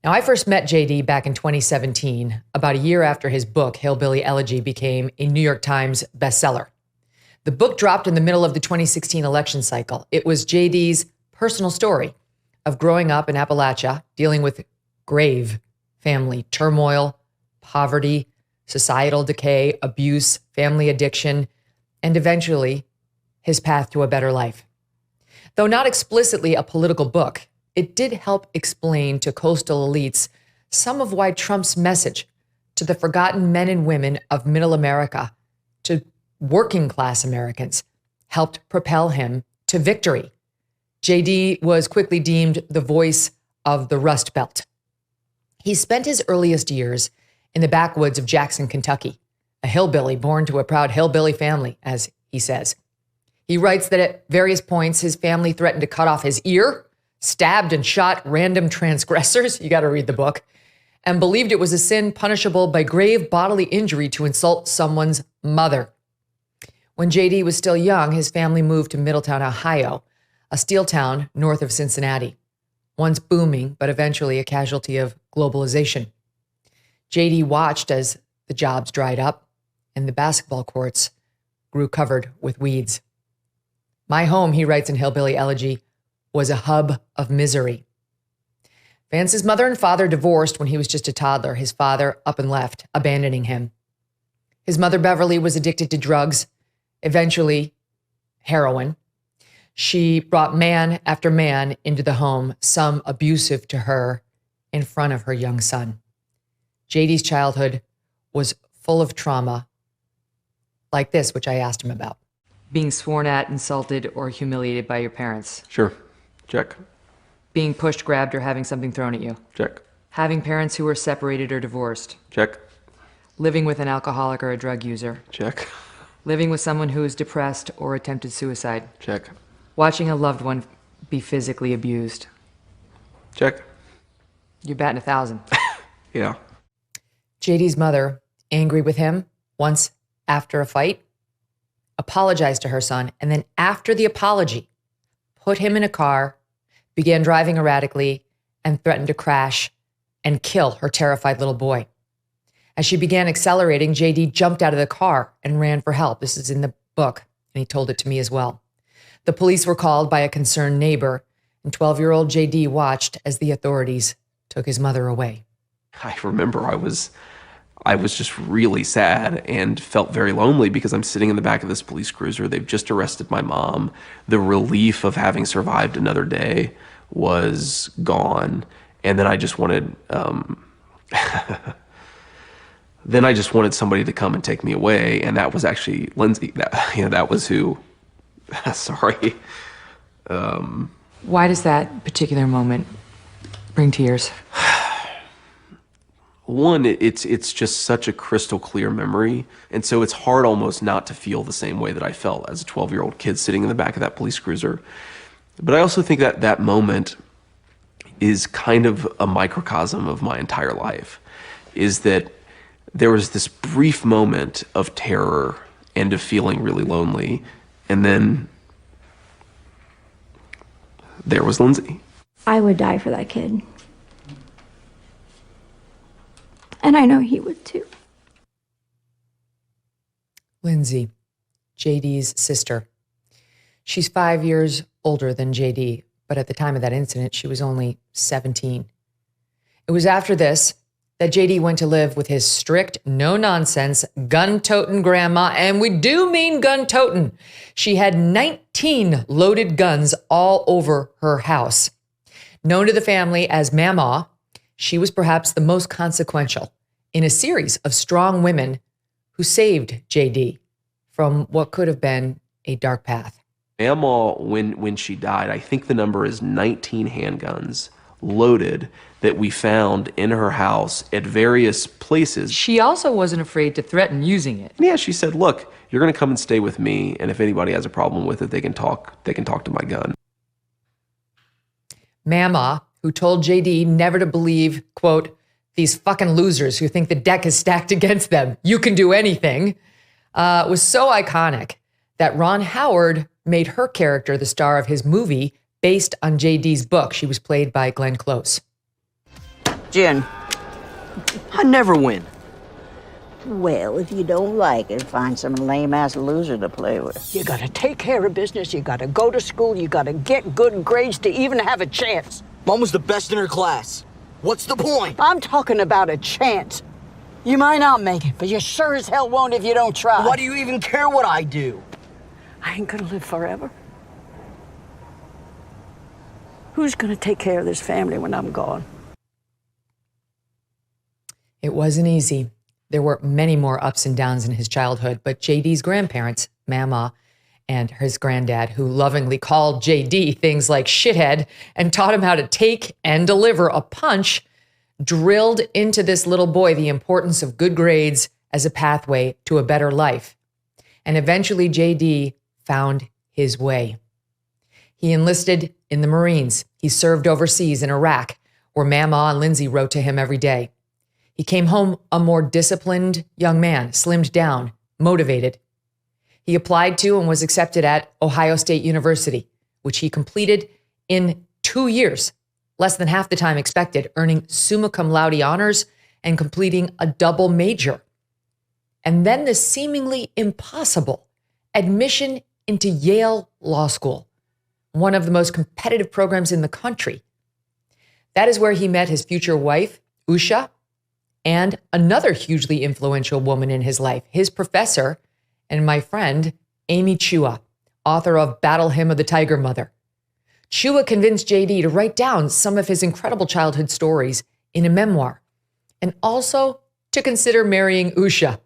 Now, I first met JD back in 2017, about a year after his book, Hillbilly Elegy, became a New York Times bestseller. The book dropped in the middle of the 2016 election cycle. It was JD's personal story of growing up in Appalachia, dealing with grave family turmoil, poverty, societal decay, abuse, family addiction, and eventually his path to a better life. Though not explicitly a political book, it did help explain to coastal elites some of why Trump's message to the forgotten men and women of middle America, to working class Americans, helped propel him to victory. JD was quickly deemed the voice of the Rust Belt. He spent his earliest years in the backwoods of Jackson, Kentucky, a hillbilly born to a proud hillbilly family, as he says. He writes that at various points, his family threatened to cut off his ear, stabbed and shot random transgressors, you got to read the book, and believed it was a sin punishable by grave bodily injury to insult someone's mother. When JD was still young, his family moved to Middletown, Ohio, a steel town north of Cincinnati, once booming, but eventually a casualty of globalization. JD watched as the jobs dried up and the basketball courts grew covered with weeds. My home, he writes in Hillbilly Elegy, was a hub of misery. Vance's mother and father divorced when he was just a toddler. His father up and left, abandoning him. His mother, Beverly, was addicted to drugs, eventually heroin. She brought man after man into the home, some abusive to her in front of her young son. JD's childhood was full of trauma like this, which I asked him about. Being sworn at, insulted, or humiliated by your parents. Sure. Check. Being pushed, grabbed, or having something thrown at you. Check. Having parents who were separated or divorced. Check. Living with an alcoholic or a drug user. Check. Living with someone who is depressed or attempted suicide. Check. Watching a loved one be physically abused. Check. You're batting 1,000. Yeah. JD's mother, angry with him, once after a fight, apologized to her son, and then after the apology, put him in a car, began driving erratically, and threatened to crash and kill her terrified little boy. As she began accelerating, JD jumped out of the car and ran for help. This is in the book, and he told it to me as well. The police were called by a concerned neighbor, and 12-year-old JD watched as the authorities took his mother away. I remember I was just really sad and felt very lonely because I'm sitting in the back of this police cruiser. They've just arrested my mom. The relief of having survived another day was gone. And then I just wanted, somebody to come and take me away. And that was actually Lindsay. That was who, sorry. Why does that particular moment bring tears? One, it's just such a crystal clear memory. And so it's hard almost not to feel the same way that I felt as a 12-year-old kid sitting in the back of that police cruiser. But I also think that that moment is kind of a microcosm of my entire life, is that there was this brief moment of terror and of feeling really lonely. And then there was Lindsay. I would die for that kid. And I know he would too. Lindsay, JD's sister. She's 5 years older than JD, but at the time of that incident, she was only 17. It was after this that JD went to live with his strict, no-nonsense, gun-toting grandma, and we do mean gun-toting. She had 19 loaded guns all over her house. Known to the family as Mama, she was perhaps the most consequential in a series of strong women who saved JD from what could have been a dark path. Mama, when she died, I think the number is 19 handguns loaded that we found in her house at various places. She also wasn't afraid to threaten using it. Yeah, she said, look, you're going to come and stay with me, and if anybody has a problem with it, they can talk to my gun. Mama, who told JD never to believe, quote, these fucking losers who think the deck is stacked against them, you can do anything, was so iconic that Ron Howard made her character the star of his movie based on JD's book. She was played by Glenn Close. Jen, I never win. Well, if you don't like it, find some lame-ass loser to play with. You gotta take care of business, you gotta go to school, you gotta get good grades to even have a chance. Mom was the best in her class. What's the point? I'm talking about a chance. You might not make it, but you sure as hell won't if you don't try. Why do you even care what I do? I ain't gonna live forever. Who's gonna take care of this family when I'm gone? It wasn't easy. There were many more ups and downs in his childhood, but JD's grandparents, Mama and his granddad, who lovingly called JD things like shithead and taught him how to take and deliver a punch, drilled into this little boy the importance of good grades as a pathway to a better life. And eventually JD found his way. He enlisted in the Marines. He served overseas in Iraq, where Mama and Lindsay wrote to him every day. He came home a more disciplined young man, slimmed down, motivated. He applied to and was accepted at Ohio State University, which he completed in 2 years, less than half the time expected, earning summa cum laude honors and completing a double major. And then the seemingly impossible admission into Yale Law School, one of the most competitive programs in the country. That is where he met his future wife, Usha, and another hugely influential woman in his life, his professor and my friend, Amy Chua, author of Battle Hymn of the Tiger Mother. Chua convinced JD to write down some of his incredible childhood stories in a memoir, and also to consider marrying Usha,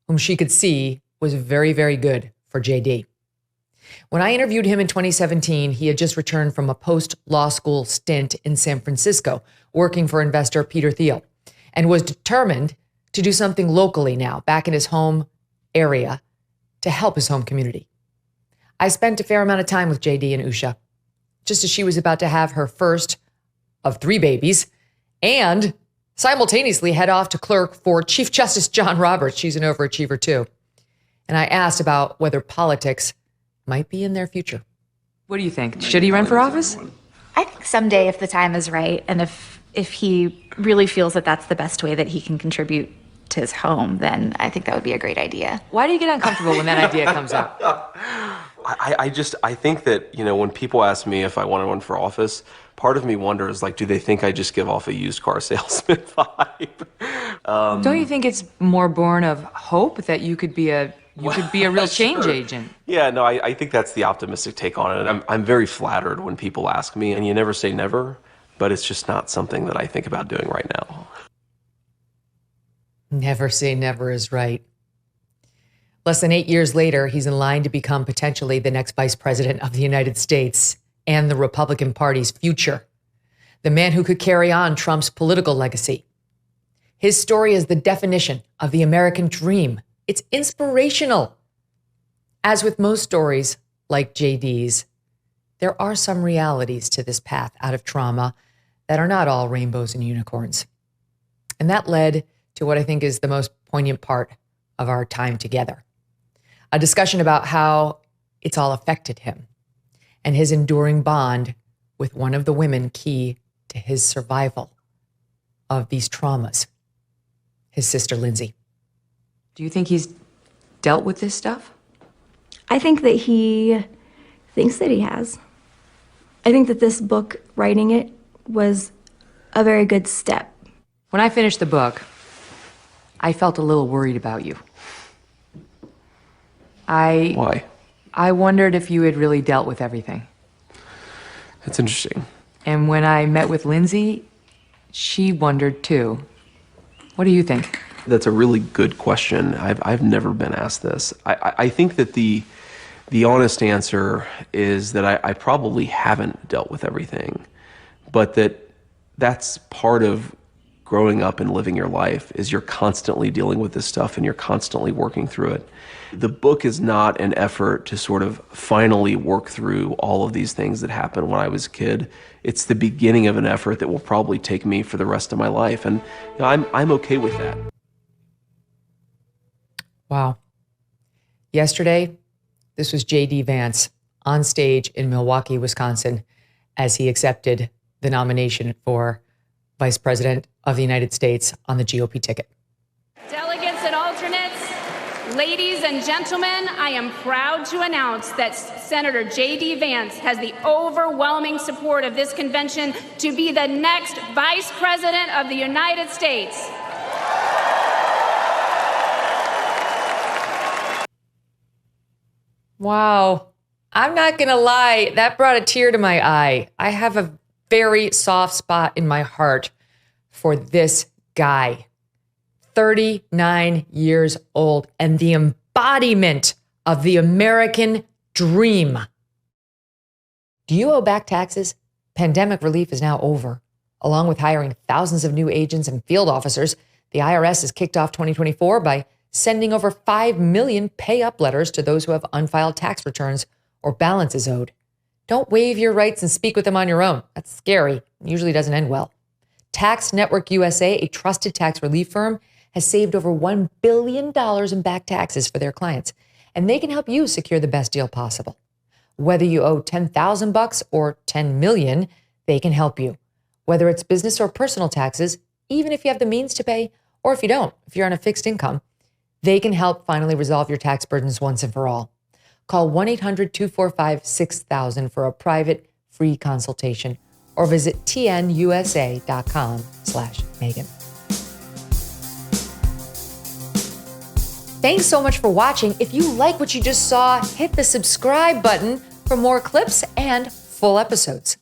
whom she could see was very, very good for JD. When I interviewed him in 2017, he had just returned from a post-law school stint in San Francisco, working for investor Peter Thiel, and was determined to do something locally now, back in his home area, to help his home community. I spent a fair amount of time with JD and Usha, just as she was about to have her first of 3 babies, and simultaneously head off to clerk for Chief Justice John Roberts. She's an overachiever too. And I asked about whether politics might be in their future. What do you think? Should he run for office? I think someday, if the time is right, and if he really feels that that's the best way that he can contribute to his home, then I think that would be a great idea. Why do you get uncomfortable when that idea comes up? I think that, when people ask me if I want to run for office, part of me wonders, do they think I just give off a used car salesman vibe? Don't you think it's more born of hope that you could be a real change agent? Yeah, no, I think that's the optimistic take on it. And I'm very flattered when people ask me, and you never say never, but it's just not something that I think about doing right now. Never say never is right. Less than 8 years later, he's in line to become potentially the next vice president of the United States and the Republican Party's future. The man who could carry on Trump's political legacy. His story is the definition of the American dream. It's inspirational. As with most stories like JD's, there are some realities to this path out of trauma that are not all rainbows and unicorns. And that led to what I think is the most poignant part of our time together. A discussion about how it's all affected him and his enduring bond with one of the women key to his survival of these traumas, his sister, Lindsay. Do you think he's dealt with this stuff? I think that he thinks that he has. I think that this book, writing it, was a very good step. When I finished the book, I felt a little worried about you. Why? I wondered if you had really dealt with everything. That's interesting. And when I met with Lindsay, she wondered too. What do you think? That's a really good question. I've never been asked this. I think that the honest answer is that I probably haven't dealt with everything, but that's part of growing up and living your life, is you're constantly dealing with this stuff and you're constantly working through it. The book is not an effort to sort of finally work through all of these things that happened when I was a kid. It's the beginning of an effort that will probably take me for the rest of my life, and I'm okay with that. Wow. Yesterday, this was JD Vance on stage in Milwaukee, Wisconsin, as he accepted the nomination for Vice President of the United States on the GOP ticket. Delegates and alternates, ladies and gentlemen, I am proud to announce that Senator J.D. Vance has the overwhelming support of this convention to be the next Vice President of the United States. Wow. I'm not going to lie. That brought a tear to my eye. I have a very soft spot in my heart for this guy. 39 years old and the embodiment of the American dream. Do you owe back taxes? Pandemic relief is now over. Along with hiring thousands of new agents and field officers, the IRS has kicked off 2024 by sending over 5 million pay-up letters to those who have unfiled tax returns or balances owed. Don't waive your rights and speak with them on your own. That's scary. It usually doesn't end well. Tax Network USA, a trusted tax relief firm, has saved over $1 billion in back taxes for their clients, and they can help you secure the best deal possible. Whether you owe $10,000 or $10 million, they can help you. Whether it's business or personal taxes, even if you have the means to pay, or if you don't, if you're on a fixed income, they can help finally resolve your tax burdens once and for all. Call 1-800-245-6000 for a private, free consultation, or visit tnusa.com/Megyn. Thanks so much for watching. If you like what you just saw, hit the subscribe button for more clips and full episodes.